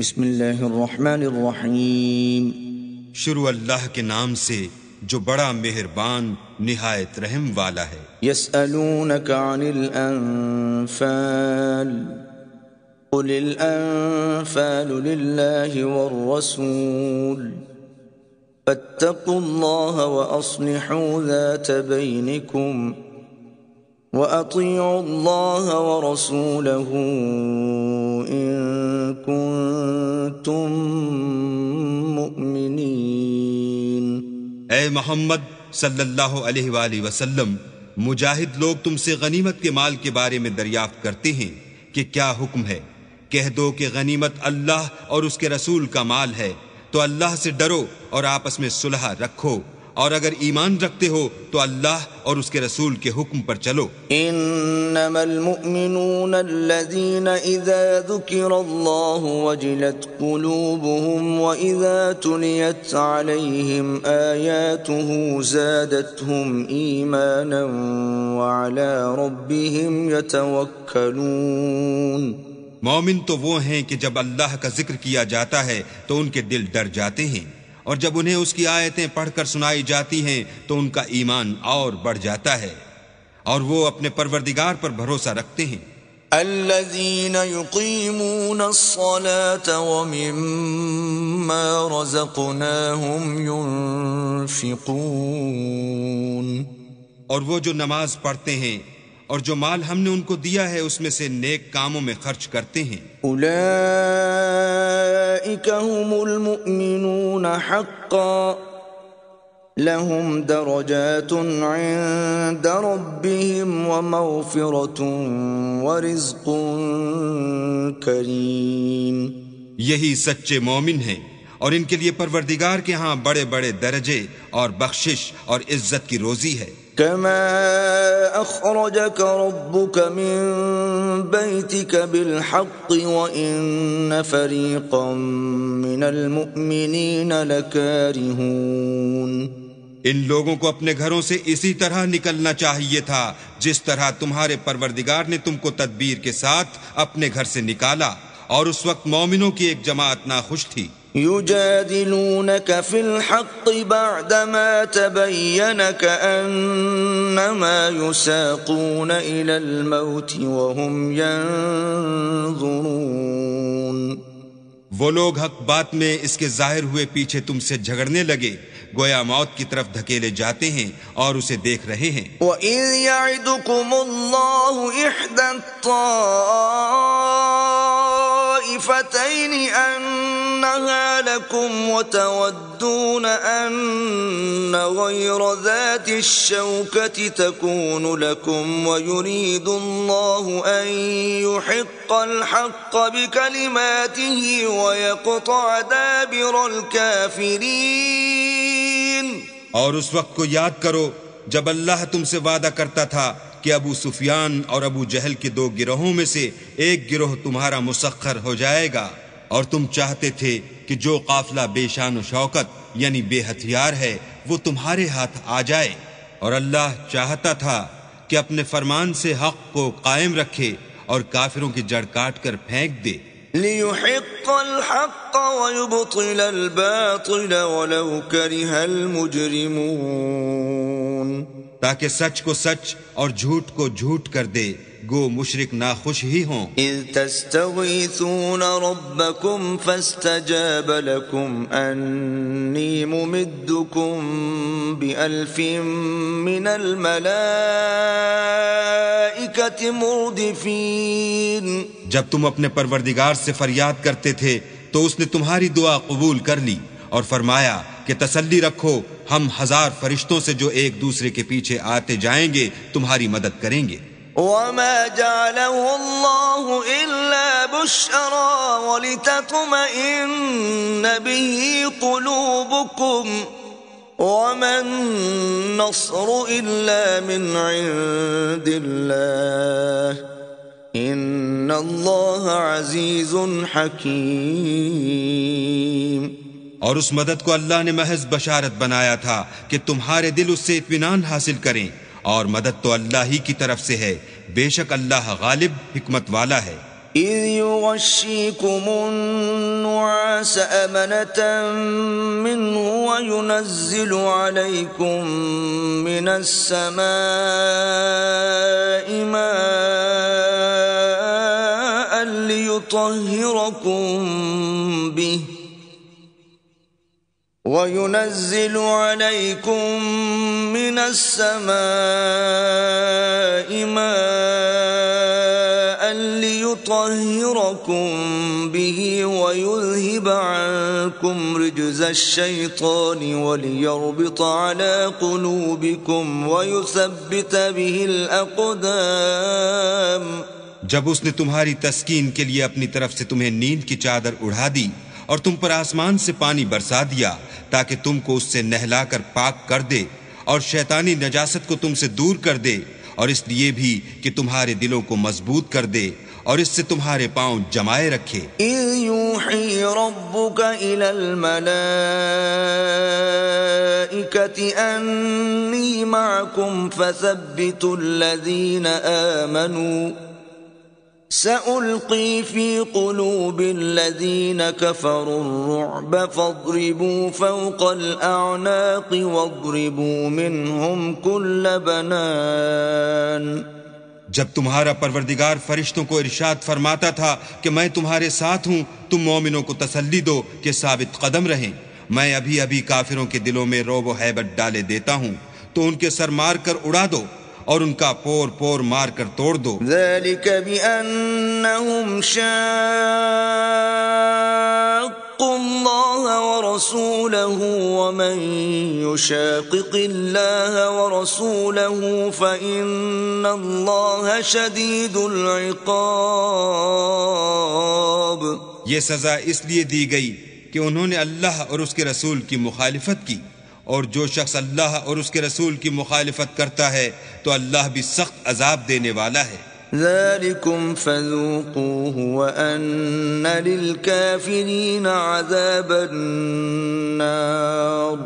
بسم اللہ الرحمن الرحیم۔ شروع اللہ کے نام سے جو بڑا مہربان نہایت رحم والا ہے۔ یسألونک عن الانفال قل الانفال للہ والرسول فاتقوا اللہ واصلحوا ذات بینکم وَأَطِيعُوا اللَّهَ وَرَسُولَهُ إِن كُنتُم مُّؤْمِنِينَ۔ اے محمد صلی اللہ علیہ وآلہ وسلم، مجاہد لوگ تم سے غنیمت کے مال کے بارے میں دریافت کرتے ہیں کہ کیا حکم ہے۔ کہہ دو کہ غنیمت اللہ اور اس کے رسول کا مال ہے، تو اللہ سے ڈرو اور آپس میں صلح رکھو، اور اگر ایمان رکھتے ہو تو اللہ اور اس کے رسول کے حکم پر چلو۔ انما المؤمنون الذين اذا ذكر الله وجلت قلوبهم واذا تليت عليهم آياته زادتهم ايمانا وعلى ربهم يتوكلون۔ مومن تو وہ ہیں کہ جب اللہ کا ذکر کیا جاتا ہے تو ان کے دل ڈر جاتے ہیں، اور جب انہیں اس کی آیتیں پڑھ کر سنائی جاتی ہیں تو ان کا ایمان اور بڑھ جاتا ہے، اور وہ اپنے پروردگار پر بھروسہ رکھتے ہیں۔ الذين يقيمون الصلاة ومما رزقناهم ينفقون، اور وہ جو نماز پڑھتے ہیں اور جو مال ہم نے ان کو دیا ہے اس میں سے نیک کاموں میں خرچ کرتے ہیں۔ اولئک هم المؤمنون حقا لهم درجات عند ربهم ومغفرة ورزق کریم۔ یہی سچے مومن ہیں، اور ان کے لیے پروردگار کے ہاں بڑے بڑے درجے اور بخشش اور عزت کی روزی ہے۔ كما أخرجك ربك من بيتك بالحق وإن فريقا من المؤمنين لكارهون۔ ان لوگوں کو اپنے گھروں سے اسی طرح نکلنا چاہیے تھا جس طرح تمہارے پروردگار نے تم کو تدبیر کے ساتھ اپنے گھر سے نکالا، اور اس وقت مومنوں کی ایک جماعت ناخوش تھی۔ يجادلونك في الحق بعدما تبين كأنما يساقون إلى الموت وهم ينظرون۔ وہ لوگ حق بات میں اس کے ظاہر ہوئے پیچھے تم سے جھگڑنے لگے، گویا موت کی طرف دھکیلے جاتے ہیں اور اسے دیکھ رہے ہیں۔ وَإِذْ يَعِدُكُمُ اللَّهُ إِحْدَى الطَّائِفَتَيْنِ أَنَّهَا لَكُمْ وَتَوَدُّونَ أَنَّ غَيْرَ ذَاتِ الشَّوْكَةِ تَكُونُ لَكُمْ وَيُرِيدُ اللَّهُ أَن يُحِقَّ الْحَقَّ بِكَلِمَاتِهِ وَيَقْطَعَ دَابِرَ الْكَافِرِينَ۔ اور اس وقت کو یاد کرو جب اللہ تم سے وعدہ کرتا تھا کہ ابو سفیان اور ابو جہل کے دو گروہوں میں سے ایک گروہ تمہارا مسخر ہو جائے گا، اور تم چاہتے تھے کہ جو قافلہ بے شان و شوکت یعنی بے ہتھیار ہے وہ تمہارے ہاتھ آ جائے، اور اللہ چاہتا تھا کہ اپنے فرمان سے حق کو قائم رکھے اور کافروں کی جڑ کاٹ کر پھینک دے۔ لِيُحِقَّ الْحَقَّ وَيُبْطِلَ الْبَاطِلَ وَلَوْ كَرِهَ الْمُجْرِمُونَ، تاکہ سچ کو سچ اور جھوٹ کو جھوٹ کر دے، گو مشرک ناخوش ہی ہوں۔ اذ تستغیثون ربکم فاستجاب لکم انی ممدکم بألف من الملائکۃ مردفین۔ جب تم اپنے پروردگار سے فریاد کرتے تھے تو اس نے تمہاری دعا قبول کر لی اور فرمایا کہ تسلی رکھو، ہم 1000 فرشتوں سے جو ایک دوسرے کے پیچھے آتے جائیں گے تمہاری مدد کریں گے۔ وما جعله الله إلا بشرى ولتطمئن به قلوبكم وما النصر إلا من عند الله إن الله عزيز حكيم۔ اور اس مدد کو اللہ نے محض بشارت بنایا تھا کہ تمہارے دل اس سے اطمینان حاصل کریں، اور مدد تو اللہ ہی کی طرف سے ہے، بے شک اللہ غالب حکمت والا ہے۔ إذ يغشيكم النعاس الناس أمنة منه وينزل عليكم من السماء ماء ليطهركم به ويذهب عنكم رجز الشيطان وليربط على قلوبكم ويثبت به الأقدام. جب اس نے تمہاری تسکین کے لیے اپنی طرف سے تمہیں نیند کی چادر اڑا دی اور تم پر آسمان سے پانی برسا دیا تاکہ تم کو اس سے نہلا کر پاک کر دے اور شیطانی نجاست کو تم سے دور کر دے، اور اس لیے بھی کہ تمہارے دلوں کو مضبوط کر دے اور اس سے تمہارے پاؤں جمائے رکھے. إِذْ يُوحِي رَبُّكَ إِلَى الْمَلَائِكَةِ أَنِّي مَعَكُمْ فَثَبِّتُوا الَّذِينَ آمَنُوا سَأُلْقِي فِي قُلُوبِ الَّذِينَ كَفَرُوا الرُّعْبَ فَاضْرِبُوا فَوْقَ الْأَعْنَاقِ وَاضْرِبُوا مِنْهُمْ كُلَّ بَنَانٍ. جب تمہارا پروردگار فرشتوں کو ارشاد فرماتا تھا کہ میں تمہارے ساتھ ہوں، تم مومنوں کو تسلی دو کہ ثابت قدم رہیں، میں ابھی ابھی کافروں کے دلوں میں رعب و ہیبت ڈالے دیتا ہوں، تو ان کے سر مار کر اڑا دو اور ان کا پور پور مار کر توڑ دو. ذلك بأنهم شاقوا الله ورسوله ومن يشاقق الله ورسوله فإن الله شديد العقاب. یہ سزا اس لیے دی گئی کہ انہوں نے اللہ اور اس کے رسول کی مخالفت کی، اور جو شخص اللہ اور اس کے رسول کی مخالفت کرتا ہے تو اللہ بھی سخت عذاب دینے والا ہے. ذلكم فذوقوه وأن للكافرين عذاب النار.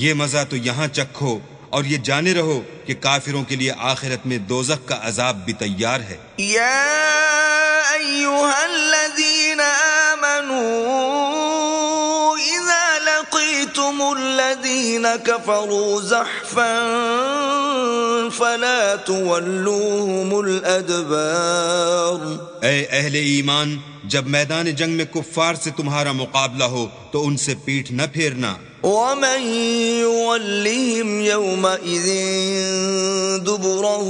یہ مزہ تو یہاں چکھو اور یہ جانے رہو کہ کافروں کے لیے آخرت میں دوزخ کا عذاب بھی تیار ہے. یا ایھا الذین آمنوا اذا لقیتم الذین کفروا زحفا فلا تولوهم الادبار. اے اہل ایمان، جب میدان جنگ میں کفار سے تمہارا مقابلہ ہو تو ان سے پیٹھ نہ پھیرنا. ومن يولهم يومئذ دبره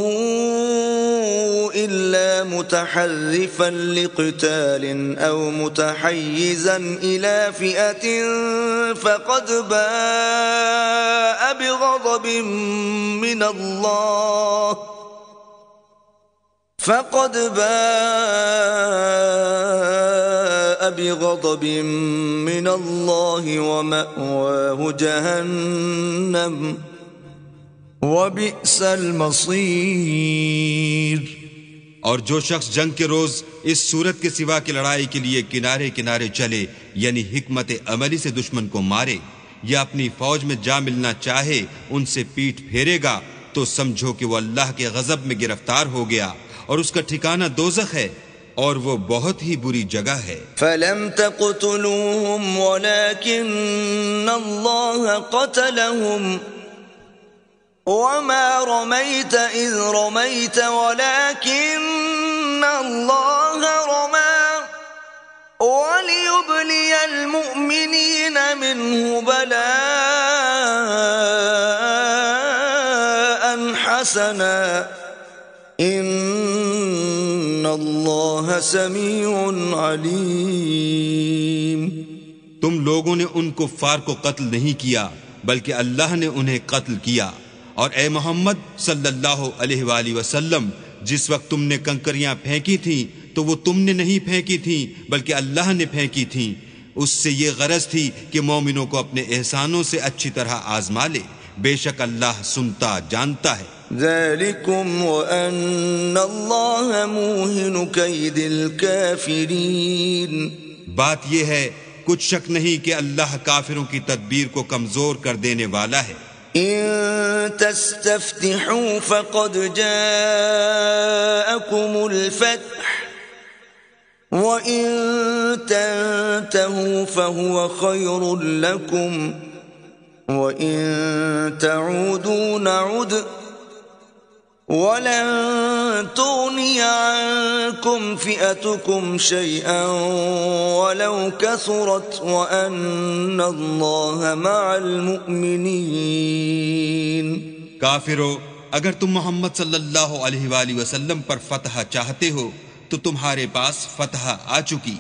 إلا متحرفا لقتال أو متحيزا إلى فئة فقد باء بغضب من الله ومأواه جهنم وبئس المصير. اور جو شخص جنگ کے روز اس صورت کے سوا کی لڑائی کے لیے کنارے کنارے چلے، یعنی حکمت عملی سے دشمن کو مارے یا اپنی فوج میں جا ملنا چاہے، ان سے پیٹھ پھیرے گا تو سمجھو کہ وہ اللہ کے غضب میں گرفتار ہو گیا اور اس کا ٹھکانہ دوزخ ہے اور وہ بہت ہی بری جگہ ہے. فلم تقتلوهم ولكن الله قتلهم وما رميت إذ رميت ولكن الله رمى وليبلي المؤمنين منه بلاء حسنا ان اللہ سمیع علیم. تم لوگوں نے ان کفار کو قتل نہیں کیا بلکہ اللہ نے انہیں قتل کیا، اور اے محمد صلی اللہ علیہ وآلہ وسلم، جس وقت تم نے کنکریاں پھینکی تھیں تو وہ تم نے نہیں پھینکی تھیں بلکہ اللہ نے پھینکی تھیں. اس سے یہ غرض تھی کہ مومنوں کو اپنے احسانوں سے اچھی طرح آزما لے، بے شک اللہ سنتا جانتا ہے. ذلكم وأن الله موهن كيد الكافرين. بات یہ ہے، کچھ شک نہیں کہ اللہ کافروں کی تدبیر کو کمزور کر دینے والا ہے. إن تستفتحوا فقد جاءكم الفتح وَإِن تَنْتَهُوا فَهُوَ خَيْرٌ لَكُمْ وَإِن تَعُودُوا نَعُدْ وَلَن تُغْنِيَ عَنكُمْ فِئَتُكُمْ شَيْئًا وَلَوْ كَثُرَتْ وَأَنَّ اللَّهَ مَعَ الْمُؤْمِنِينَ۔ کافرو، اگر تم محمد صلی اللہ علیہ وآلہ وسلم پر فتح چاہتے ہو تو تمہارے پاس فتح آ چکی۔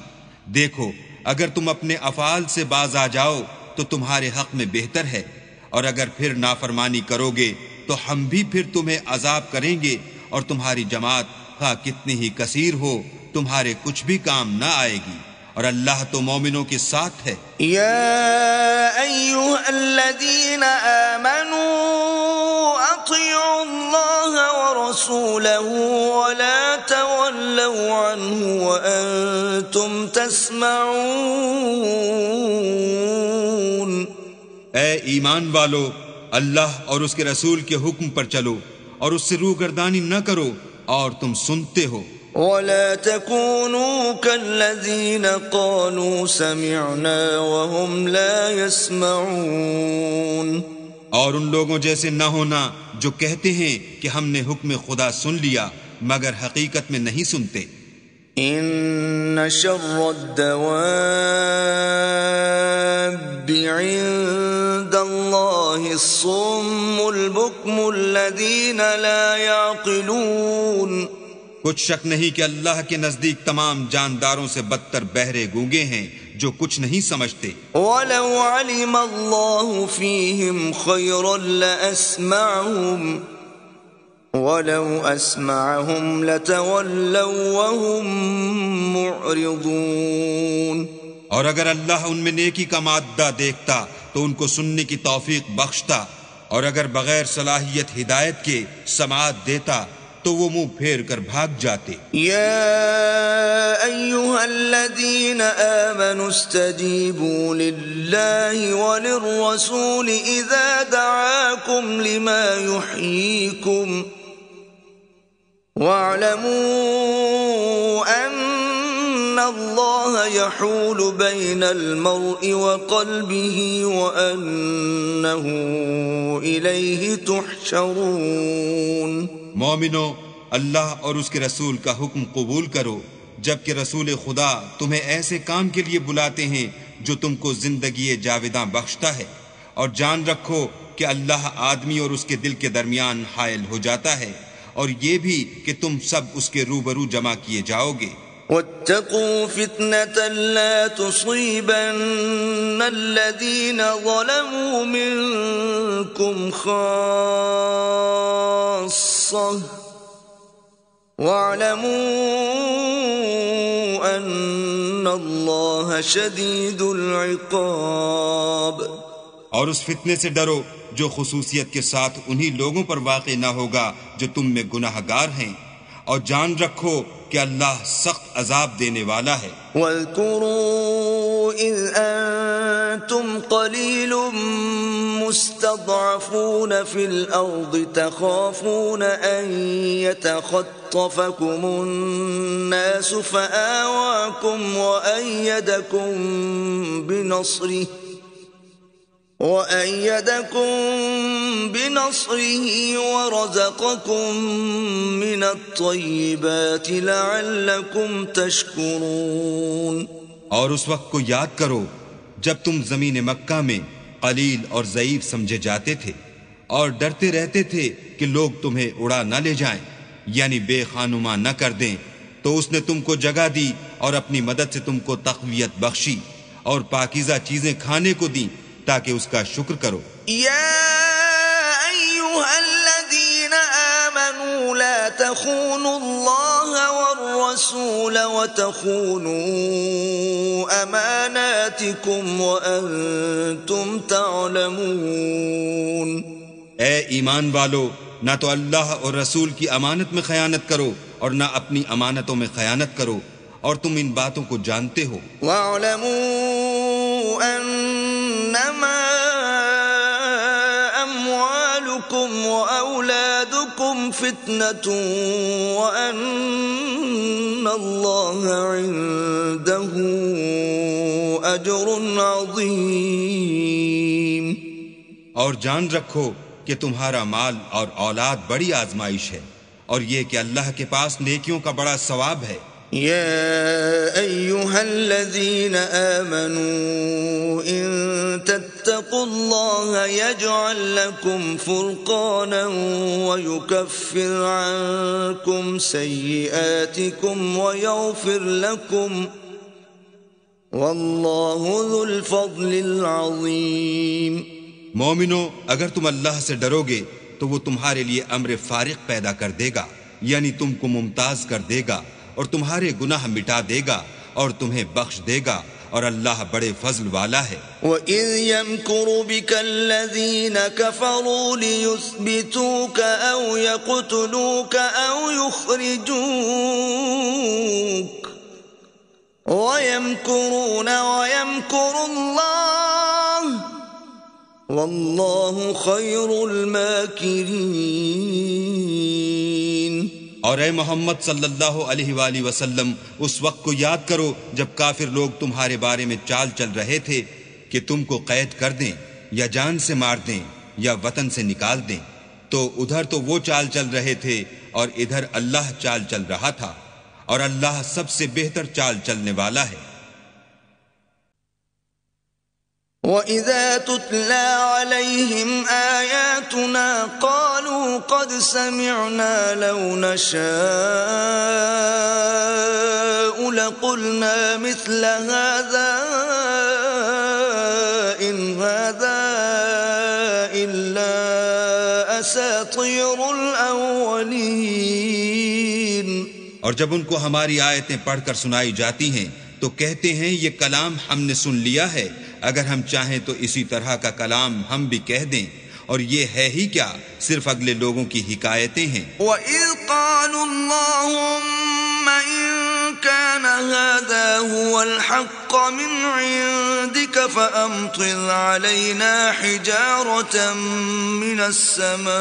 دیکھو، اگر تم اپنے افعال سے باز آ جاؤ تو تمہارے حق میں بہتر ہے، اور اگر پھر نافرمانی کرو گے تو ہم بھی پھر تمہیں عذاب کریں گے، اور تمہاری جماعت خواہ کتنی ہی کثیر ہو تمہارے کچھ بھی کام نہ آئے گی، اور اللہ تو مومنوں کے ساتھ ہے۔ یا ایھا الذین آمنوا اطیعوا اللہ ورسولہ ولا تولوا عنہ وانتم تسمعون۔ اے ایمان والو، اللہ اور اس کے رسول کے حکم پر چلو اور اس سے روگردانی نہ کرو اور تم سنتے ہو۔ ولا تكونوا كالذين قالوا سمعنا وهم لا يسمعون۔ اور ان لوگوں جیسے نہ ہونا جو کہتے ہیں کہ ہم نے حکم خدا سن لیا مگر حقیقت میں نہیں سنتے۔ ان شر الدواب عند الله الصم البكم الذين لا يعقلون۔ کچھ شک نہیں کہ اللہ کے نزدیک تمام جانداروں سے بدتر بہرے گونگے ہیں جو کچھ نہیں سمجھتے۔ وَلَوْ عَلِمَ اللَّهُ فِيهِمْ خَيْرًا لَأَسْمَعَهُمْ وَلَوْ أَسْمَعَهُمْ لَتَوَلَّوْا وَهُمْ مُعْرِضُونَ۔ اور اگر اللہ ان میں نیکی کا مادہ دیکھتا تو ان کو سننے کی توفیق بخشتا، اور اگر بغیر صلاحیت ہدایت کے سماعت دیتا تو وہ منہ پھیر کر بھاگ جاتے۔ یا ایھا الذین آمنوا استجیبوا للہ وللرسول اذا دعاکم لما یحییکم واعلموا ان اللہ یحول بین المرء وقلبہ وانہ الیہ تحشرون۔ مومنو، اللہ اور اس کے رسول کا حکم قبول کرو، جبکہ رسول خدا تمہیں ایسے کام کے لیے بلاتے ہیں جو تم کو زندگی جاوداں بخشتا ہے، اور جان رکھو کہ اللہ آدمی اور اس کے دل کے درمیان حائل ہو جاتا ہے، اور یہ بھی کہ تم سب اس کے روبرو جمع کیے جاؤ گے۔ واتقوا فتنة لا تصيبن الذين ظلموا منكم خاصة واعلموا أن الله شديد العقاب۔ اور اس فتنے سے ڈرو جو خصوصیت کے ساتھ انہی لوگوں پر واقع نہ ہوگا جو تم میں گناہ گار ہیں، اور جان رکھو کہ اللہ سخت عذاب دینے والا ہے۔ وَاذْكُرُوا إِذْ أَنْتُمْ قَلِيلٌ مُسْتَضْعَفُونَ فِي الْأَرْضِ تَخَافُونَ أَنْ يَتَخَطَّفَكُمُ النَّاسُ فَآوَاكُمْ وَأَيَّدَكُمْ بِنَصْرِهِ وَرَزَقَكُمْ مِنَ الطَّيِّبَاتِ لَعَلَّكُمْ تَشْكُرُونَ۔ اور اس وقت کو یاد کرو جب تم زمین مکہ میں قلیل اور ضعیف سمجھے جاتے تھے، اور ڈرتے رہتے تھے کہ لوگ تمہیں اڑا نہ لے جائیں، یعنی بے خانما نہ کر دیں، تو اس نے تم کو جگہ دی اور اپنی مدد سے تم کو تقویت بخشی اور پاکیزہ چیزیں کھانے کو دیں تاکہ اس کا شکر کرو۔ یا ایھا الذین آمنوا لا تخونوا اللہ والرسول وتخونوا اماناتکم وانتم تعلمون۔ اے ایمان والو، نہ تو اللہ اور رسول کی امانت میں خیانت کرو اور نہ اپنی امانتوں میں خیانت کرو، اور تم ان باتوں کو جانتے ہو۔ وَاعْلَمُوا أَنَّمَا أَمْوَالُكُمْ وَأَوْلَادُكُمْ فِتْنَةٌ فِتْنَةٌ وَأَنَّ اللَّهَ عِندَهُ أَجْرٌ عَظِيمٌ۔ اور جان رکھو کہ تمہارا مال اور اولاد بڑی آزمائش ہے، اور یہ کہ اللہ کے پاس نیکیوں کا بڑا ثواب ہے۔ يا أيها الذين آمنوا إن تتقوا الله يجعل لكم فرقانا ويكفر عنكم سيئاتكم ويغفر لكم والله ذو الفضل العظيم۔ مومنو، اگر تم اللہ سے ڈرو گے تو وہ تمہارے لیے امر فارق پیدا کر دے گا، یعنی تم کو ممتاز کر دے گا اور تمہارے گناہ مٹا دے گا اور تمہیں بخش دے گا، اور اللہ بڑے فضل والا ہے۔ وَإِذْ يَمْكُرُ بِكَ الَّذِينَ كَفَرُوا لِيُثْبِتُوكَ أَوْ يَقْتُلُوكَ أَوْ يُخْرِجُوكَ وَيَمْكُرُونَ وَيَمْكُرُ اللَّهُ وَاللَّهُ خَيْرُ الْمَاكِرِينَ۔ اور اے محمد صلی اللہ علیہ وآلہ وسلم، اس وقت کو یاد کرو جب کافر لوگ تمہارے بارے میں چال چل رہے تھے کہ تم کو قید کر دیں یا جان سے مار دیں یا وطن سے نکال دیں، تو ادھر تو وہ چال چل رہے تھے اور ادھر اللہ چال چل رہا تھا، اور اللہ سب سے بہتر چال چلنے والا ہے۔ وَإِذَا تُتْلَى عَلَيْهِمْ آيَاتُنَا قَالُوا قَدْ سَمِعْنَا لَوْ نَشَاءُ لَقُلْنَا مِثْلَ هَذَا إِنْ هَذَا إِلَّا أَسَاطِيرُ الْأَوَّلِينَ۔ اور جب ان کو ہماری آیتیں پڑھ کر سنائی جاتی ہیں تو کہتے ہیں یہ کلام ہم نے سن لیا ہے، اگر ہم چاہیں تو اسی طرح کا کلام ہم بھی کہہ دیں، اور یہ ہے ہی کیا، صرف اگلے لوگوں کی حکایتیں ہیں۔ وَإِذْ قَالُوا اللَّهُمَّ إِن كَانَ هَذَا هُوَ الْحَقَّ مِنْ عِندِكَ فَأَمْطِرْ عَلَيْنَا حِجَارَةً مِنَ السَّمَاءِ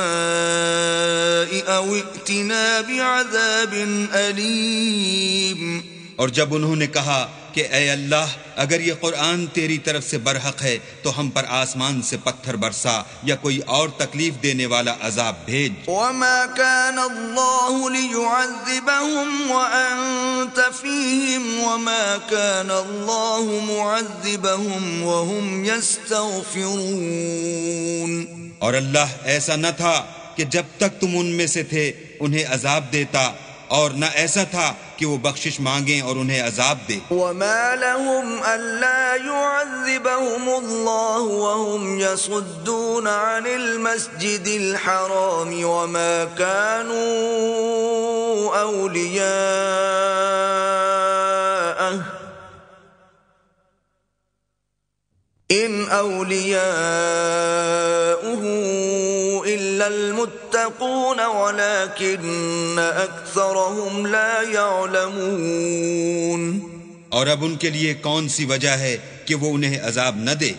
أَوْ ائْتِنَا بِعَذَابٍ أَلِيمٍ۔ اور جب انہوں نے کہا کہ اے اللہ، اگر یہ قرآن تیری طرف سے برحق ہے تو ہم پر آسمان سے پتھر برسا یا کوئی اور تکلیف دینے والا عذاب بھیج۔ وَمَا كَانَ اللَّهُ لِيُعَذِّبَهُمْ وَأَنْتَ فِيهِمْ وَمَا كَانَ اللَّهُ مُعَذِّبَهُمْ وَهُمْ يَسْتَغْفِرُونَ۔ اور اللہ ایسا نہ تھا کہ جب تک تم ان میں سے تھے انہیں عذاب دیتا، اور نہ ایسا تھا کہ وہ بخشش مانگیں اور انہیں عذاب دے۔ وَمَا لَهُمْ أَلَّا يُعَذِّبَهُمُ اللَّهُ وَهُمْ يَصُدُّونَ عَنِ الْمَسْجِدِ الْحَرَامِ وَمَا كَانُوا أَوْلِيَاءَهُ إِنْ أَوْلِيَاؤُهُ إِلَّا الْمُتَّقُونَ وَلَكِنَّ أَكْثَرَهُمْ لَا يَعْلَمُونَ۔ اور اب ان کے لیے کون سی وجہ ہے کہ وہ انہیں عذاب نہ دے،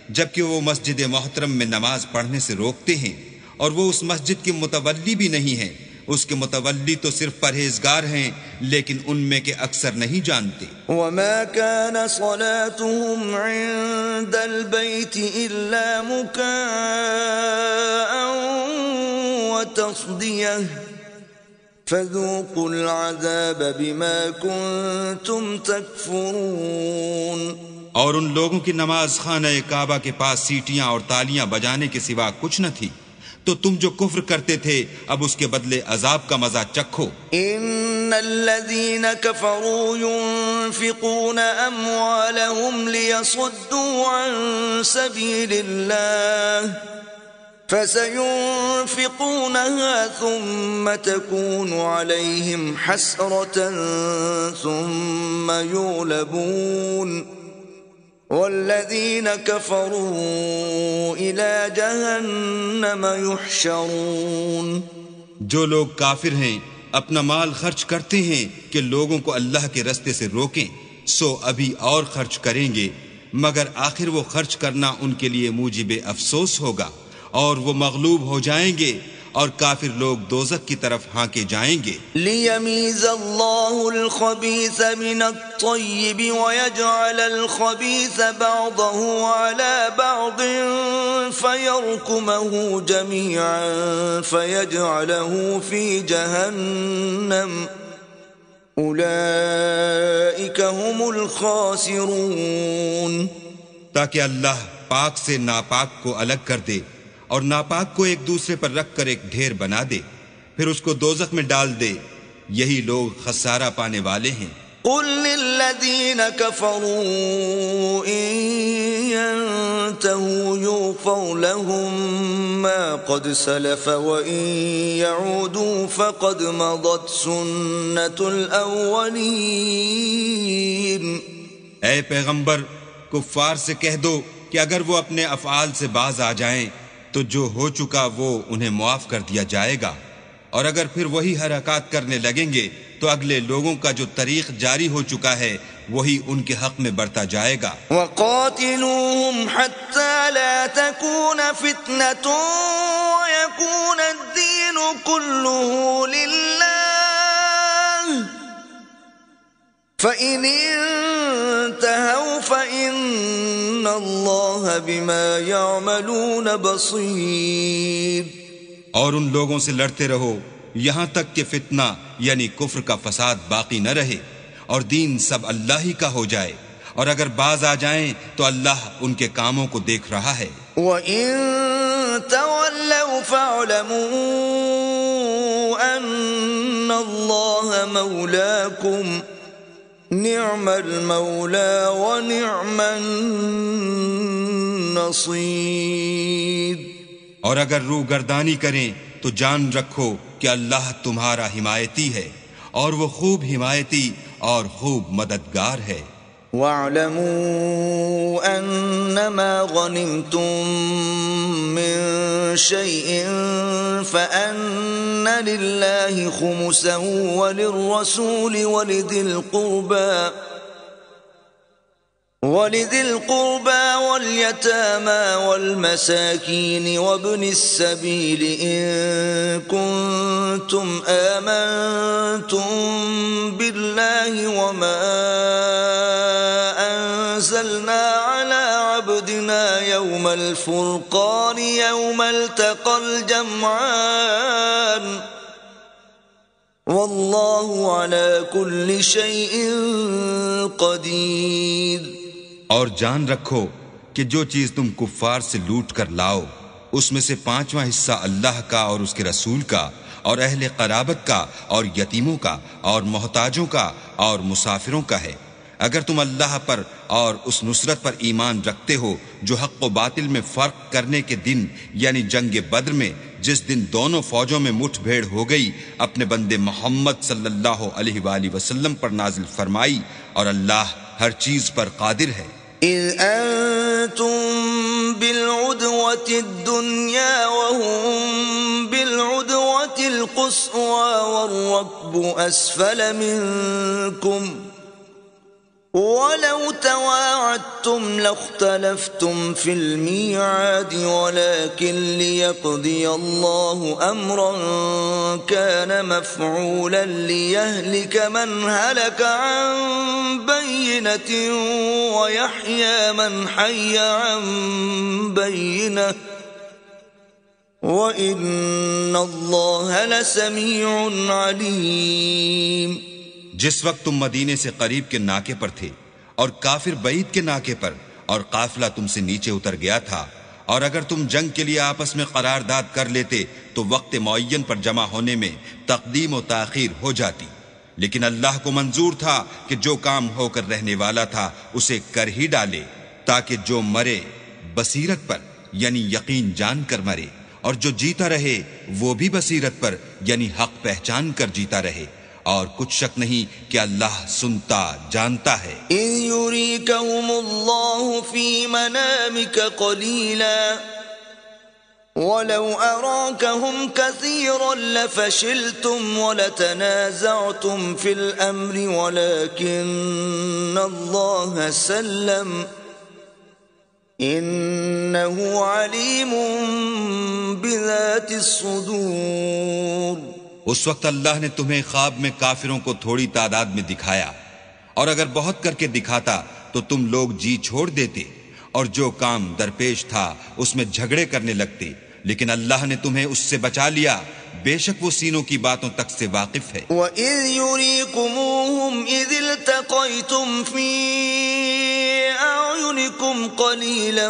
جبکہ وہ مسجد محترم میں نماز پڑھنے سے روکتے ہیں، اور وہ اس مسجد کے متولی بھی نہیں ہیں، اس کے متولی تو صرف پرہیزگار ہیں، لیکن ان میں کے اکثر نہیں جانتے۔ وَمَا كَانَ صَلَاتُهُمْ عِندَ الْبَيْتِ إِلَّا مُكَاءً وَتَصْدِيَةً فَذُوقُوا الْعَذَابَ بِمَا كُنتُمْ تَكْفُرُونَ۔ اور ان لوگوں کی نماز خانہ کعبہ کے پاس سیٹیاں اور تالیاں بجانے کے سوا کچھ نہ تھی، تو تم جو کفر کرتے تھے اب اس کے بدلے عذاب کا مزہ چکھو۔ ان الذين كفروا ينفقون اموالهم ليصدوا عن سبيل الله فسينفقونها ثم تكون عليهم حسرة ثم يغلبون والذين كفروا إلى جهنم يحشرون۔ جو لوگ کافر ہیں اپنا مال خرچ کرتے ہیں کہ لوگوں کو اللہ کے رستے سے روکیں، سو ابھی اور خرچ کریں گے، مگر آخر وہ خرچ کرنا ان کے لیے موجب افسوس ہوگا، اور وہ مغلوب ہو جائیں گے اور کافر لوگ دوزخ کی طرف ہانکے جائیں گے. لِيَمِيزَ اللَّهُ الْخَبِيثَ مِنَ الطَّيِّبِ وَيَجْعَلَ الْخَبِيثَ بَعْضَهُ عَلَى بَعْضٍ فَيَرْكُمَهُ جَمِيعًا فَيَجْعَلَهُ فِي جَهَنَّمَ أُولَئِكَ هُمُ الْخَاسِرُونَ. تاکہ اللہ پاک سے ناپاک کو الگ کر دے اور ناپاک کو ایک دوسرے پر رکھ کر ایک ڈھیر بنا دے، پھر اس کو دوزخ میں ڈال دے. یہی لوگ خسارہ پانے والے ہیں. قل للذین کفروا ان ينتهوا یغفر لهم ما قد سلف وان يعودوا فقد مضت سنة الاولین. اے پیغمبر، کفار سے کہہ دو کہ اگر وہ اپنے افعال سے باز آ جائیں تو جو ہو چکا وہ انہیں معاف کر دیا جائے گا، اور اگر پھر وہی حرکات کرنے لگیں گے تو اگلے لوگوں کا جو طریق جاری ہو چکا ہے وہی ان کے حق میں برتا جائے گا. وَقَاتِلُوهُمْ حَتَّى لَا تَكُونَ فِتْنَةٌ وَيَكُونَ الدِّينُ كُلُّهُ لِلَّهِ فَإِنِ انتهوا فَإِنَّ اللَّهَ بِمَا يَعْمَلُونَ بَصِيرٌ. اور ان لوگوں سے لڑتے رہو یہاں تک کہ فتنہ یعنی کفر کا فساد باقی نہ رہے اور دین سب اللہ ہی کا ہو جائے، اور اگر باز آ جائیں تو اللہ ان کے کاموں کو دیکھ رہا ہے. وَإِن تَوَلَّوْا فَاعْلَمُوا أَنَّ اللَّهَ مَوْلَاكُمْ نِعْمَ الْمَوْلَى وَنِعْمَ النَّصِيرُ. اور اگر روگردانی کریں تو جان رکھو کہ اللہ تمہارا حمایتی ہے اور وہ خوب حمایتی اور خوب مددگار ہے. وَاعْلَمُوا أَنَّمَا غَنِمْتُم مِّن شَيْءٍ فَأَنَّ لِلَّهِ خُمُسَهُ وَلِلرَّسُولِ وَلِذِي الْقُرْبَى وَالْيَتَامَى وَالْمَسَاكِينِ وَابْنِ السَّبِيلِ إِن كُنتُمْ آمَنتُم بِاللَّهِ وَمَا أَنزَلْنَا عَلَى عَبْدِنَا يَوْمَ الْفُرْقَانِ يَوْمَ الْتَقَى الْجَمْعَانِ وَاللَّهُ عَلَى كُلِّ شَيْءٍ قَدِيرٌ. اور جان رکھو کہ جو چیز تم کفار سے لوٹ کر لاؤ اس میں سے 5واں حصہ اللہ کا اور اس کے رسول کا اور اہل قرابت کا اور یتیموں کا اور محتاجوں کا اور مسافروں کا ہے. اگر تم اللہ پر اور اس نصرت پر ایمان رکھتے ہو جو حق و باطل میں فرق کرنے کے دن یعنی جنگ بدر میں جس دن دونوں فوجوں میں مٹھ بھیڑ ہو گئی اپنے بندے محمد صلی اللہ علیہ وآلہ وسلم پر نازل فرمائی، اور اللہ ہر چیز پر قادر ہے. إِذْ أَنْتُمْ بِالْعُدْوَةِ الدُّنْيَا وَهُمْ بِالْعُدْوَةِ الْقُصْوَى وَالرَّكْبُ أَسْفَلَ مِنْكُمْ وَلَوْ تَوَاعَدتُّمْ لَاخْتَلَفْتُمْ فِي الْمِيعَادِ وَلَكِنْ لِيَقْضِيَ اللَّهُ أَمْرًا كَانَ مَفْعُولًا لِيَهْلِكَ مَنْ هَلَكَ عَنْ بَيِّنَةٍ وَيَحْيَى مَنْ حَيَّ عَنْ بَيِّنَةٍ وَإِنَّ اللَّهَ لَسَمِيعٌ عَلِيمٌ. جس وقت تم مدینے سے قریب کے ناکے پر تھے اور کافر بعید کے ناکے پر اور قافلہ تم سے نیچے اتر گیا تھا، اور اگر تم جنگ کے لیے آپس میں قرارداد کر لیتے تو وقت معین پر جمع ہونے میں تقدیم و تاخیر ہو جاتی، لیکن اللہ کو منظور تھا کہ جو کام ہو کر رہنے والا تھا اسے کر ہی ڈالے، تاکہ جو مرے بصیرت پر یعنی یقین جان کر مرے، اور جو جیتا رہے وہ بھی بصیرت پر یعنی حق پہچان کر جیتا رہے، اور کچھ شک نہیں کہ اللہ سنتا جانتا ہے. إِذْ يُرِيكَهُمُ اللَّهُ فِي مَنَامِكَ قَلِيلًا وَلَوْ أَرَاكَهُمْ كَثِيرًا لَفَشِلْتُمْ وَلَتَنَازَعْتُمْ فِي الْأَمْرِ وَلَكِنَّ اللَّهَ سَلَّمَ إنه عليم بذات الصدور. اس وقت اللہ نے تمہیں خواب میں کافروں کو تھوڑی تعداد میں دکھایا، اور اگر بہت کر کے دکھاتا تو تم لوگ جی چھوڑ دیتے، اور جو کام درپیش تھا اس میں جھگڑے کرنے لگتے، لیکن اللہ نے تمہیں اس سے بچا لیا، بے شک وہ سینوں کی باتوں تک سے واقف ہے۔ وَإِذْ يُرِيكُمُوهُمْ إِذِ الْتَقَيْتُمْ فِي أَعْيُنِكُمْ قَلِيلًا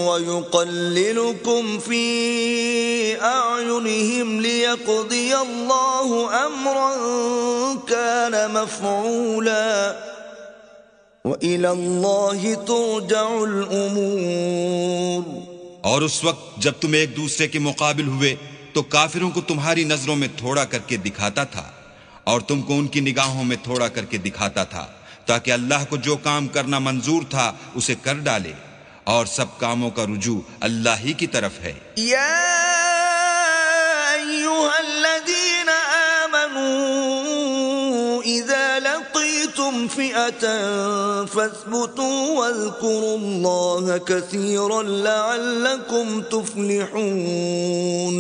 وَيُقَلِّلُكُمْ فِي أَعْيُنِهِمْ لِيَقْضِيَ اللَّهُ أَمْرًا كَانَ مَفْعُولًا وَإِلَى اللَّهِ تُرْجَعُ الْأُمُورُ۔ اور اس وقت جب تم ایک دوسرے کے مقابل ہوئے تو کافروں کو تمہاری نظروں میں تھوڑا کر کے دکھاتا تھا، اور تم کو ان کی نگاہوں میں تھوڑا کر کے دکھاتا تھا، تاکہ اللہ کو جو کام کرنا منظور تھا اسے کر ڈالے، اور سب کاموں کا رجوع اللہ ہی کی طرف ہے۔ یا ایھا الذین آمنوا اذا لقیتم فئة فاثبتوا واذکروا اللہ کثیرا لعلکم تفلحون۔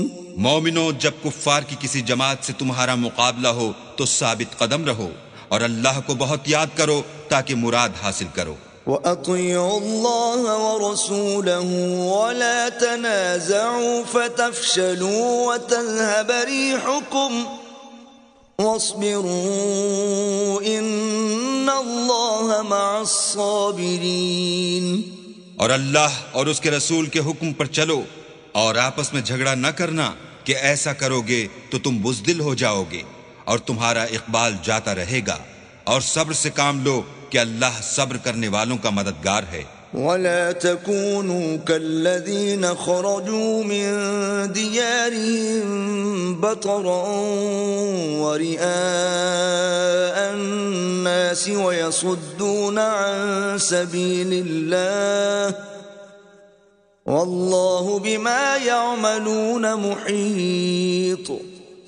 مومنو، جب کفار کی کسی جماعت سے تمہارا مقابلہ ہو تو ثابت قدم رہو، اور اللہ کو بہت یاد کرو تاکہ مراد حاصل کرو۔ وَأَطِيعُوا اللَّهَ وَرَسُولَهُ وَلَا تَنَازَعُوا فَتَفْشَلُوا وَتَذْهَبَ رِيحُكُمْ وَاصْبِرُوا إِنَّ اللَّهَ مَعَ الصَّابِرِينَ۔ اور اللہ اور اس کے رسول کے حکم پر چلو، اور آپس میں جھگڑا نہ کرنا کہ ایسا کرو گے تو تم بزدل ہو جاؤ گے، اور تمہارا اقبال جاتا رہے گا، اور صبر سے کام لو کہ اللہ صبر کرنے والوں کا مددگار ہے۔ وَلَا تَكُونُوا كَالَّذِينَ خَرَجُوا مِن دِيَارِهِمْ بَطَرًا وَرِئَاءَ النَّاسِ وَيَصُدُّونَ عَن سَبِيلِ اللَّهِ وَاللَّهُ بِمَا يَعْمَلُونَ مُحِيطٌ۔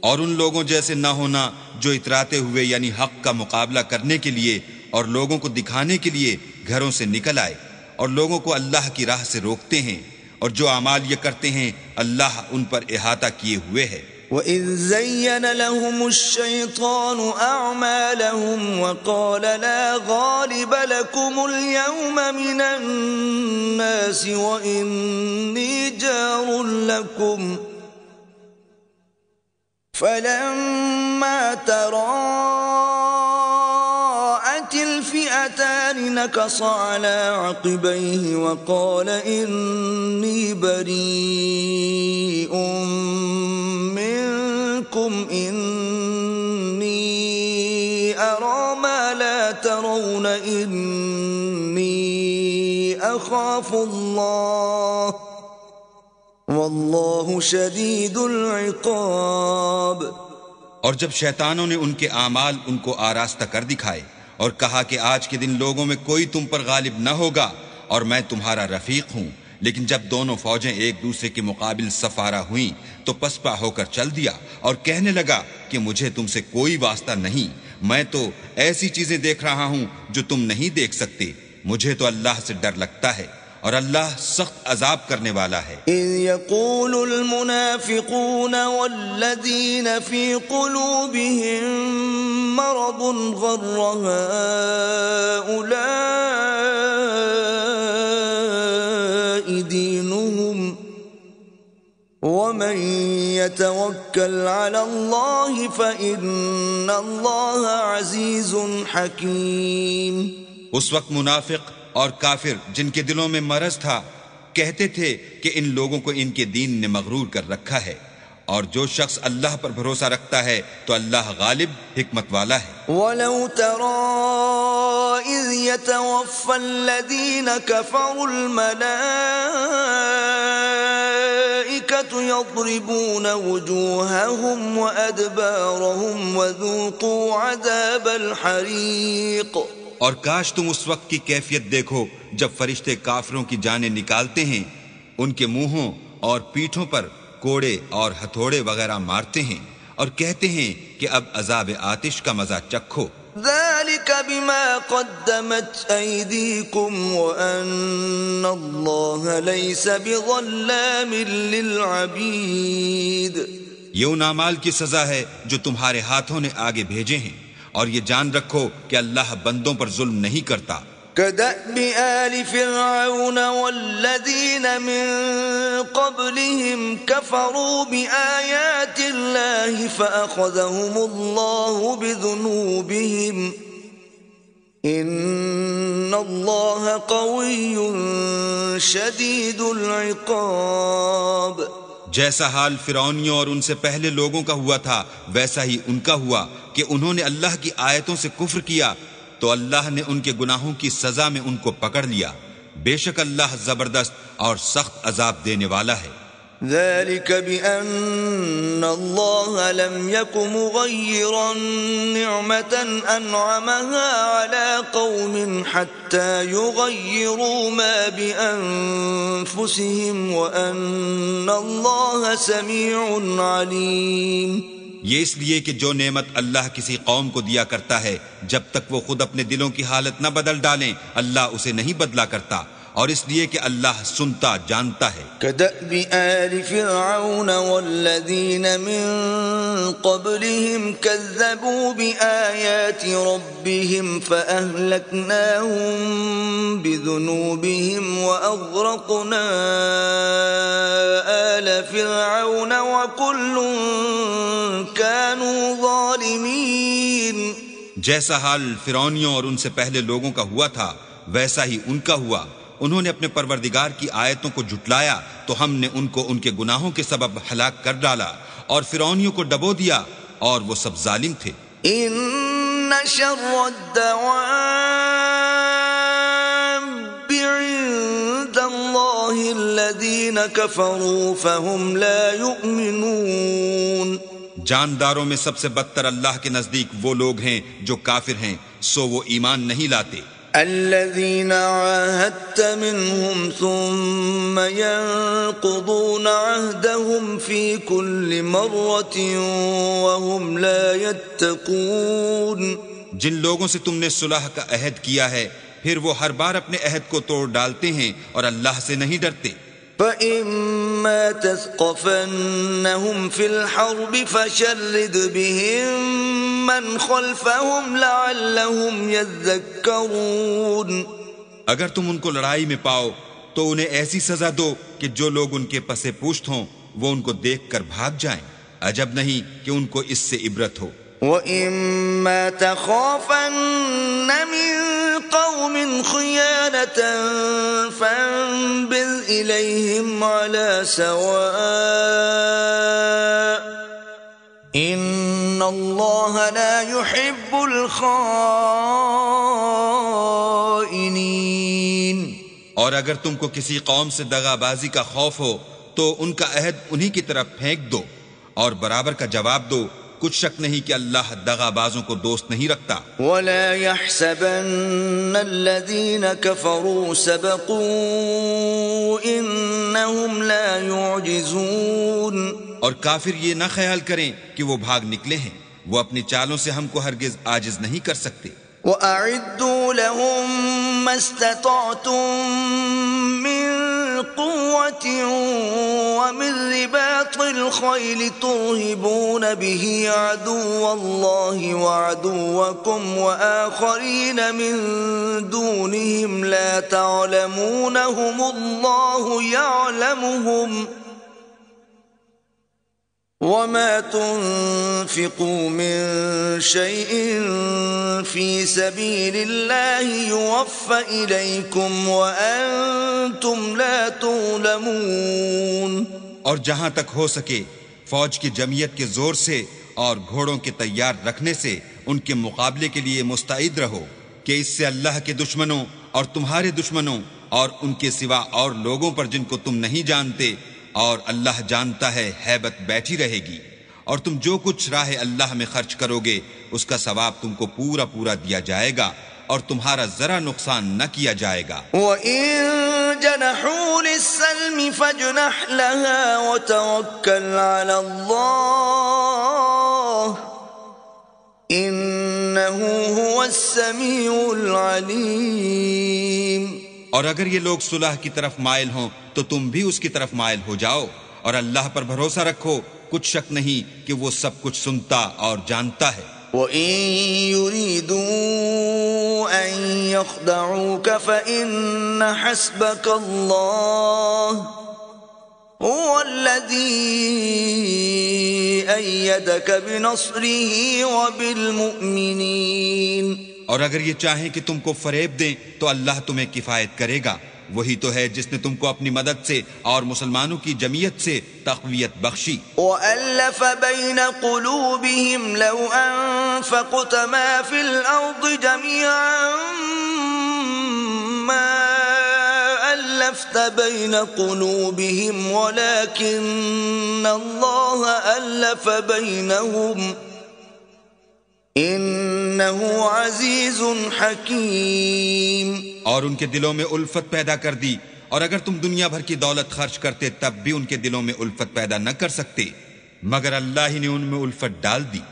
اور ان لوگوں جیسے نہ ہونا جو اتراتے ہوئے یعنی حق کا مقابلہ کرنے کے لیے اور لوگوں کو دکھانے کے لیے گھروں سے نکل آئے، اور لوگوں کو اللہ کی راہ سے روکتے ہیں، اور جو اعمال یہ کرتے ہیں اللہ ان پر احاطہ کیے ہوئے ہے۔ وَإِذْ زَيَّنَ لَهُمُ الشَّيْطَانُ أَعْمَالَهُمْ وَقَالَ لَا غَالِبَ لَكُمُ الْيَوْمَ مِنَ النَّاسِ وَإِنِّي جَارٌ لَكُمْ فَلَمَّا تَرَاءَتِ الْفِئَتَانِ نَكَصَ عَلَى عَقِبَيْهِ وَقَالَ إِنِّي بَرِيءٌ إِنِّي أَرَى مَا لَا تَرَوْنَ إِنِّي أَخَافُ اللَّهَ وَاللَّهُ شَدِيدُ الْعِقَابِ۔ اور جب شیطانوں نے ان کے اعمال ان کو آراستہ کر دکھائے اور کہا کہ آج کے دن لوگوں میں کوئی تم پر غالب نہ ہوگا اور میں تمہارا رفیق ہوں، لیکن جب دونوں فوجیں ایک دوسرے کے مقابل سفارہ ہوئیں تو پسپا ہو کر چل دیا اور کہنے لگا کہ مجھے تم سے کوئی واسطہ نہیں، میں تو ایسی چیزیں دیکھ رہا ہوں جو تم نہیں دیکھ سکتے، مجھے تو اللہ سے ڈر لگتا ہے، اور اللہ سخت عذاب کرنے والا ہے۔ اذ يقول المنافقون والذين في قلوبهم مرض غر هؤلاء دينهم ومن يتوكل على الله فإن الله عزيز حكيم۔ اس وقت منافق اور کافر جن کے دلوں میں مرض تھا کہتے تھے کہ ان لوگوں کو ان کے دین نے مغرور کر رکھا ہے، اور جو شخص اللہ پر بھروسہ رکھتا ہے تو اللہ غالب حکمت والا ہے۔ وَلَوْ تَرَىٰ إِذْ يَتَوَفَّى الَّذِينَ كَفَرُوا الْمَلَائِكَةُ يَضْرِبُونَ وُجُوهَهُمْ وَأَدْبَارَهُمْ وَذُوقُوا عَذَابَ الْحَرِيقِ۔ اور کاش تم اس وقت کی کیفیت دیکھو جب فرشتے کافروں کی جانیں نکالتے ہیں، ان کے منہوں اور پیٹھوں پر کوڑے اور ہتھوڑے وغیرہ مارتے ہیں اور کہتے ہیں کہ اب عذاب آتش کا مزہ چکھو۔ ذَلِكَ بِمَا قَدَّمَتْ أَيْدِيكُمْ وَأَنَّ الله ليس بظلام للعبید. یہ ان اعمال کی سزا ہے جو تمہارے ہاتھوں نے آگے بھیجے ہیں، اور یہ جان رکھو کہ اللہ بندوں پر ظلم نہیں کرتا. كدأب آل فرعون والذين من قبلهم كفروا بآيات الله فأخذهم الله بذنوبهم إن الله قوي شديد العقاب. جیسا حال فرعونیوں اور ان سے پہلے لوگوں کا ہوا تھا ویسا ہی ان کا ہوا کہ انہوں نے اللہ کی آیتوں سے کفر کیا تو اللہ نے ان کے گناہوں کی سزا میں ان کو پکڑ لیا. بے شک اللہ زبردست اور سخت عذاب دینے والا ہے. ذلك بأن الله لم يك مغيرا نعمة أنعمها على قوم حتى يغيروا ما بأنفسهم وأن الله سميع عليم. یہ اس لیے کہ جو نعمت اللہ کسی قوم کو دیا کرتا ہے جب تک وہ خود اپنے دلوں کی حالت نہ بدل ڈالیں اللہ اسے نہیں بدلا کرتا، اور اس لیے کہ اللہ سنتا جانتا ہے. كدأب آل فرعون والذين من قبلهم كذبوا بآيات ربهم فأهلكناهم بذنوبهم وأغرقنا آل فرعون وكل كانوا ظالمين. جیسا حال فرعونیوں اور ان سے پہلے لوگوں کا ہوا تھا ویسا ہی ان کا ہوا. انہوں نے اپنے پروردگار کی آیتوں کو جھٹلایا تو ہم نے ان کو ان کے گناہوں کے سبب ہلاک کر ڈالا اور فرعونیوں کو ڈبو دیا اور وہ سب ظالم تھے. ان شر الدواب عند الله الذين كفروا فهم لا يؤمنون. جانداروں میں سب سے بدتر اللہ کے نزدیک وہ لوگ ہیں جو کافر ہیں سو وہ ایمان نہیں لاتے. الذين عاهدت منهم ثم ينقضون عهدهم في كل مرة وهم لا يتقون. جن لوگوں سے تم نے صلح کا عہد کیا ہے پھر وہ ہر بار اپنے عہد کو توڑ ڈالتے ہیں اور اللہ سے نہیں ڈرتے. فَإِمَّا تَثْقَفَنَّهُمْ فِي الْحَرْبِ فَشَرِّدْ بِهِمْ مَنْ خَلْفَهُمْ لَعَلَّهُمْ يَذَّكَّرُونَ. اگر تم ان کو لڑائی میں پاؤ تو انہیں ایسی سزا دو کہ جو لوگ ان کے پس پوشت ہوں وہ ان کو دیکھ کر بھاگ جائیں. عجب نہیں کہ ان کو اس سے عبرت ہو. وَإِمَّا تَخَافَنَّ مِن قَوْمٍ خِيَانَةً فَانبِذْ إِلَيْهِمْ عَلَى سَوَاءٍ إِنَّ اللَّهَ لَا يُحِبُّ الْخَائِنِينَ. اور اگر تم کو کسی قوم سے دغا بازی کا خوف ہو تو ان کا عہد انہی کی طرف پھینک دو اور برابر کا جواب دو. کچھ شک نہیں کہ اللہ دغا بازوں کو دوست نہیں رکھتا. وَلَا يَحْسَبَنَّ الَّذِينَ كَفَرُوا سَبَقُوا إِنَّهُمْ لَا يُعْجِزُونَ. اور کافر یہ نہ خیال کریں کہ وہ بھاگ نکلے ہیں، وہ اپنی چالوں سے ہم کو ہرگز عاجز نہیں کر سکتے. وَأَعِدُّوا لَهُم مَّا اسْتَطَعْتُم مِّن قُوَّةٍ وَمِن رِّبَاطِ الْخَيْلِ تُرْهِبُونَ بِهِ عَدُوَّ اللَّهِ وَعَدُوَّكُمْ وَآخَرِينَ مِن دُونِهِمْ لَا تَعْلَمُونَهُمُ اللَّهُ يَعْلَمُهُمْ وَمَا تُنْفِقُوا مِنْ شَيْءٍ فِي سَبِيلِ اللَّهِ يُوَفَّ إِلَيْكُمْ وَأَنْتُمْ لَا تُظْلَمُونَ. اور جہاں تک ہو سکے فوج کی جمعیت کے زور سے اور گھوڑوں کے تیار رکھنے سے ان کے مقابلے کے لیے مستعد رہو کہ اس سے اللہ کے دشمنوں اور تمہارے دشمنوں اور ان کے سوا اور لوگوں پر جن کو تم نہیں جانتے اور اللہ جانتا ہے ہیبت بیٹھی رہے گی. اور تم جو کچھ راہ اللہ میں خرچ کرو گے اس کا ثواب تم کو پورا پورا دیا جائے گا اور تمہارا ذرا نقصان نہ کیا جائے گا. وَإِن جَنَحُوا لِلسَّلْمِ فَاجْنَحْ لَهَا وَتَوَكَّلْ عَلَى اللَّهِ إِنَّهُ هُوَ السَّمِيعُ الْعَلِيمُ. اور اگر یہ لوگ صلح کی طرف مائل ہوں تو تم بھی اس کی طرف مائل ہو جاؤ، اور اللہ پر بھروسہ رکھو، کچھ شک نہیں کہ وہ سب کچھ سنتا اور جانتا ہے۔ وَإِن يُرِيدُوا أَن يَخْدَعُوكَ فَإِنَّ حَسْبَكَ اللَّهُ هُوَ الَّذِي أَيَّدَكَ بِنَصْرِهِ وَبِالْمُؤْمِنِينَ۔ اور اگر یہ چاہیں کہ تم کو فریب دیں تو اللہ تمہیں کفایت کرے گا، وہی تو ہے جس نے تم کو اپنی مدد سے اور مسلمانوں کی جمعیت سے تقویت بخشی۔ وَأَلَّفَ بَيْنَ قُلُوبِهِمْ لَوْ أَنفَقْتَ مَا فِي الْأَرْضِ جَمِيعًا مَا أَلَّفْتَ بَيْنَ قُلُوبِهِمْ وَلَكِنَّ اللَّهَ أَلَّفَ بَيْنَهُمْ إِنَّهُ عَزِيزٌ حَكِيمٌ۔ اور ان کے دلوں میں الفت پیدا کر دی، اور اگر تم دنیا بھر کی دولت خرچ کرتے تب بھی ان کے دلوں میں الفت پیدا نہ کر سکتے، مگر اللہ ہی نے ان میں الفت ڈال دی،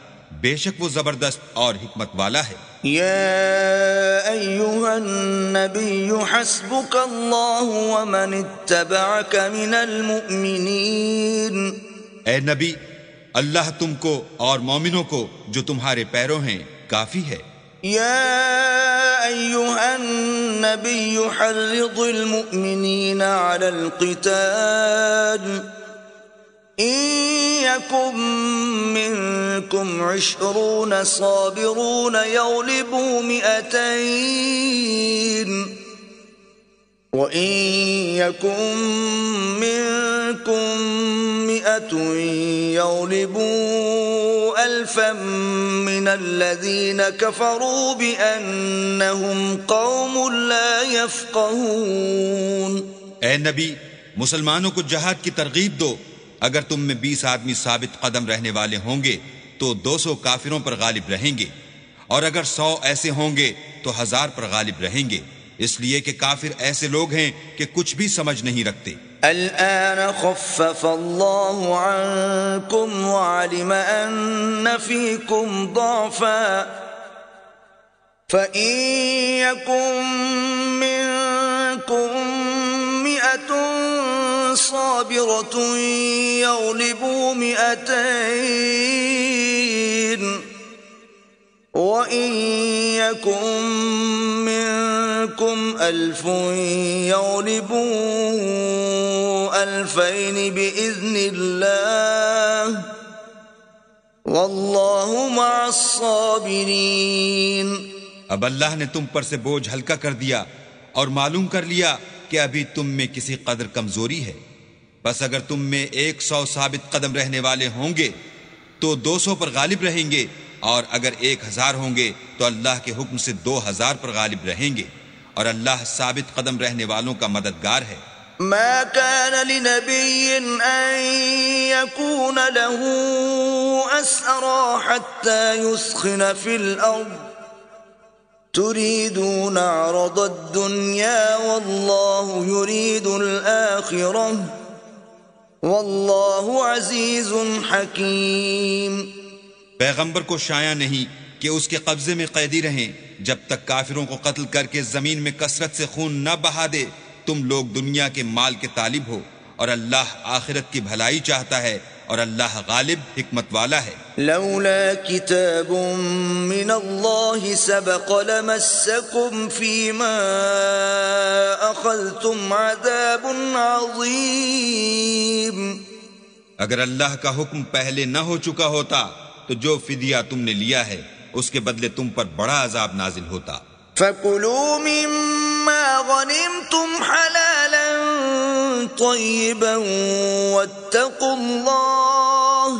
بے شک وہ زبردست اور حکمت والا ہے۔ يا أيها النبي حسبك الله ومن اتبعك من المؤمنين۔ اے نبی، اللہ تم کو اور مومنوں کو جو تمہارے پیرو ہیں کافی ہے۔ يا أيها النبي حرض المؤمنين على القتال إن يكن منكم 20 صابرون يغلبوا 200 وإن يكن منكم 100 يغلبوا 1000 من الذين كفروا بأنهم قوم لا يفقهون۔ اے نبی، مسلمانوں کو جہاد کی ترغیب دو، اگر تم میں 20 آدمی ثابت قدم رہنے والے ہوں گے تو 200 کافروں پر غالب رہیں گے، اور اگر 100 ایسے ہوں گے تو 1000 پر غالب رہیں گے، اس لیے کہ کافر ایسے لوگ ہیں کہ کچھ بھی سمجھ نہیں رکھتے۔ الآن خفف الله عنكم وعلم أن فيكم ضعفا فإن يكن منكم 100 صابرة يغلبوا 200 وإن يكن منكم 1000 يغلبوا 2000 بإذن الله والله مع الصابرين۔ اب اللہ نے تم پر سے بوجھ ہلکا کر دیا اور معلوم کر لیا کہ ابھی تم میں کسی قدر کمزوری ہے، بس اگر تم میں 100 ثابت قدم رہنے والے ہوں گے تو 200 پر غالب رہیں گے، اور اگر 1000 ہوں گے تو اللہ کے حکم سے 2000 پر غالب رہیں گے، اور اللہ ثابت قدم رہنے والوں کا مددگار ہے۔ ما كان لنبي أن يكون له أسرى حتى يثخن في الأرض تريدون عرض الدنيا والله يريد الآخرة والله عزيز حكيم۔ پیغمبر کو شایع نہیں کہ اس کے قبضے میں قیدی رہیں جب تک کافروں کو قتل کر کے زمین میں کثرت سے خون نہ بہا دے۔ تم لوگ دنیا کے مال کے طالب ہو، اور اللہ آخرت کی بھلائی چاہتا ہے، اور اللہ غالب حکمت والا ہے۔ لولا كتاب من الله سبق لمسكم فيما أخذتم عذاب عظيم۔ اگر اللہ کا حکم پہلے نہ ہو چکا ہوتا تو جو فدیہ تم نے لیا ہے اس کے بدلے تم پر بڑا عذاب نازل ہوتا۔ فَكُلُوا مِمَّا غَنِمْتُمْ حَلَالًا طَيِّبًا وَاتَّقُوا اللَّهَ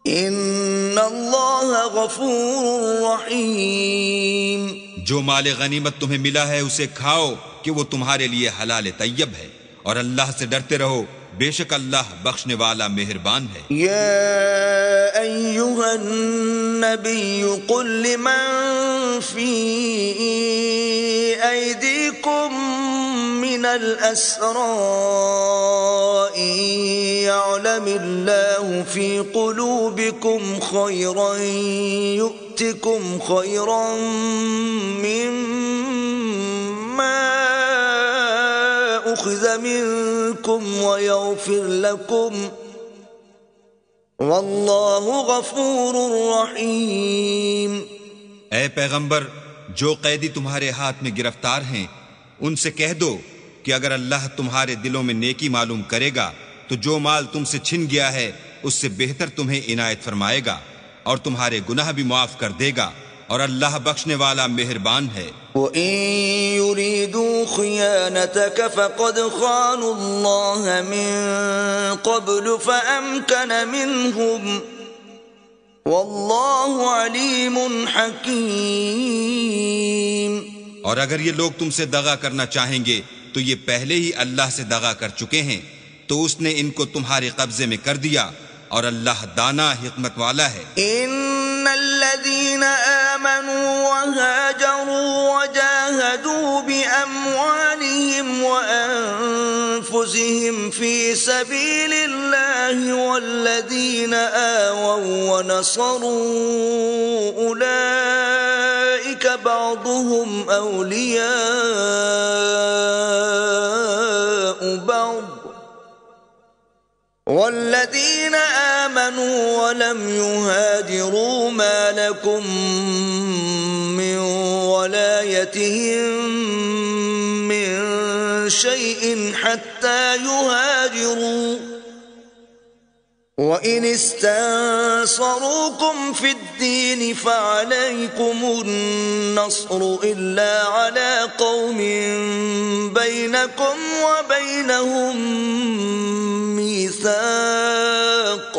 إِنَّ اللَّهَ غَفُورٌ رَحِيمٌ۔ جو مال غنیمت تمہیں ملا ہے اسے کھاؤ کہ وہ تمہارے لیے حلال طیب ہے، اور اللہ سے ڈرتے رہو، بے شک اللہ بخشنے والا مہربان ہے۔ يا أيها النبي قل لمن في أيديكم من الأسرى إن يعلم الله في قلوبكم خيرا يؤتكم خيرا مما يؤخذ منكم ويغفر لكم واللہ غفور رحیم۔ اے پیغمبر، جو قیدی تمہارے ہاتھ میں گرفتار ہیں ان سے کہہ دو کہ اگر اللہ تمہارے دلوں میں نیکی معلوم کرے گا تو جو مال تم سے چھن گیا ہے اس سے بہتر تمہیں عنایت فرمائے گا اور تمہارے گناہ بھی معاف کر دے گا، اور اللہ بخشنے والا مہربان ہے۔ وَإِن يُرِيدُوا خِيَانَتَكَ فَقَدْ خَانُوا اللَّهَ مِن قَبْلُ فَأَمْكَنَ مِنْهُمْ وَاللَّهُ عَلِيمٌ حَكِيمٌ۔ اور اگر یہ لوگ تم سے دغا کرنا چاہیں گے تو یہ پہلے ہی اللہ سے دغا کر چکے ہیں، تو اس نے ان کو تمہارے قبضے میں کر دیا، اور اللہ دانا حکمت والا ہے۔ ان الذين آمنوا وهاجروا وجاهدوا بأموالهم وأنفسهم في سبيل الله والذين آووا ونصروا أولئك بعضهم أولياء بعض والذين آمنوا ولم يهاجروا ما لكم من ولايتهم من شيء حتى يهاجروا وإن استنصروكم في الدين فعليكم النصر إلا على قوم بينكم وبينهم ميثاق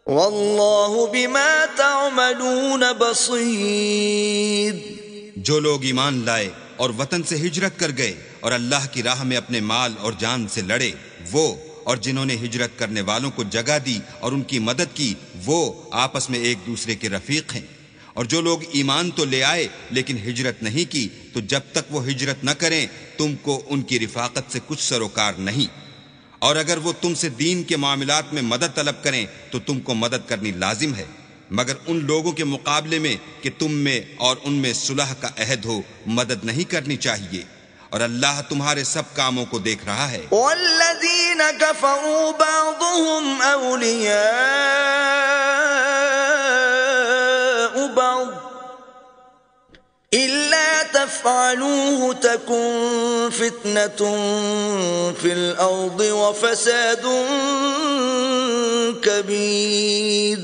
واللہ بما تعملون بصیر۔ جو لوگ ایمان لائے اور وطن سے ہجرت کر گئے اور اللہ کی راہ میں اپنے مال اور جان سے لڑے، وہ اور جنہوں نے ہجرت کرنے والوں کو جگہ دی اور ان کی مدد کی، وہ آپس میں ایک دوسرے کے رفیق ہیں۔ اور جو لوگ ایمان تو لے آئے لیکن ہجرت نہیں کی، تو جب تک وہ ہجرت نہ کریں تم کو ان کی رفاقت سے کچھ سروکار نہیں، اور اگر وہ تم سے دین کے معاملات میں مدد طلب کریں تو تم کو مدد کرنی لازم ہے، مگر ان لوگوں کے مقابلے میں کہ تم میں اور ان میں صلح کا عہد ہو مدد نہیں کرنی چاہیے، اور اللہ تمہارے سب کاموں کو دیکھ رہا ہے۔ والذین کفروا بعضهم اولیاء بعض إلا تفعلوه تكن فتنة في الأرض وفساد كبير۔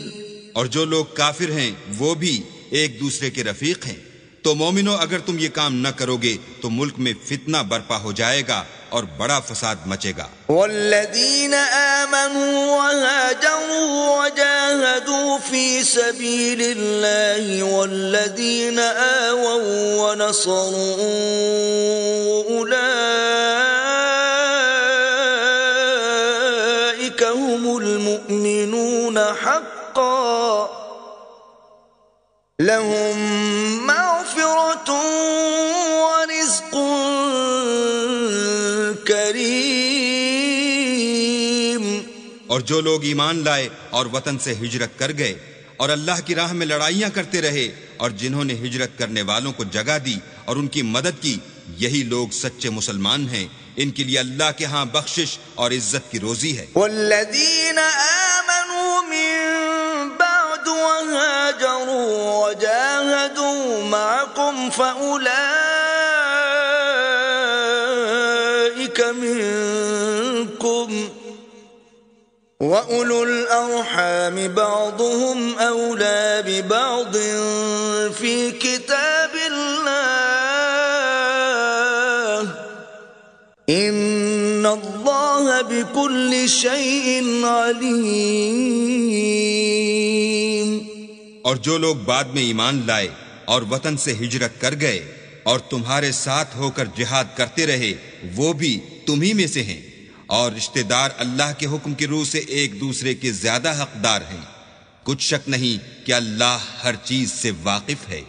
اور جو لوگ کافر ہیں وہ بھی ایک دوسرے کے رفیق ہیں، تو مومنو اگر تم یہ کام نہ کرو گے تو ملک میں فتنہ برپا ہو جائے گا اور بڑا فساد مچے گا۔ والذین آمنوا وهاجروا وجاهدوا في سبيل الله والذین آووا ونصروا أولئك هم المؤمنون حقا لهم مغفرة ورزق کریم۔ اور جو لوگ ایمان لائے اور وطن سے ہجرت کر گئے اور اللہ کی راہ میں لڑائیاں کرتے رہے اور جنہوں نے ہجرت کرنے والوں کو جگہ دی اور ان کی مدد کی، یہی لوگ سچے مسلمان ہیں، ان کے لیے اللہ کے ہاں بخشش اور عزت کی روزی ہے۔ والذین آمنوا من بعد وهاجروا وجاهدوا معكم فأولئك منكم وَأُولُو الْأَرْحَامِ بَعْضُهُمْ أَوْلَى بِبَعْضٍ فِي كِتَابِ اللَّهِ إِنَّ اللَّهَ بِكُلِّ شَيْءٍ عَلِيمٌ۔ اور جو لوگ بعد میں ایمان لائے اور وطن سے ہجرت کر گئے اور تمہارے ساتھ ہو کر جہاد کرتے رہے، وہ بھی تمہیں میں سے ہیں، اور رشتہ دار اللہ کے حکم کی روح سے ایک دوسرے کے زیادہ حقدار ہیں۔ کچھ شک نہیں کہ اللہ ہر چیز سے واقف ہے۔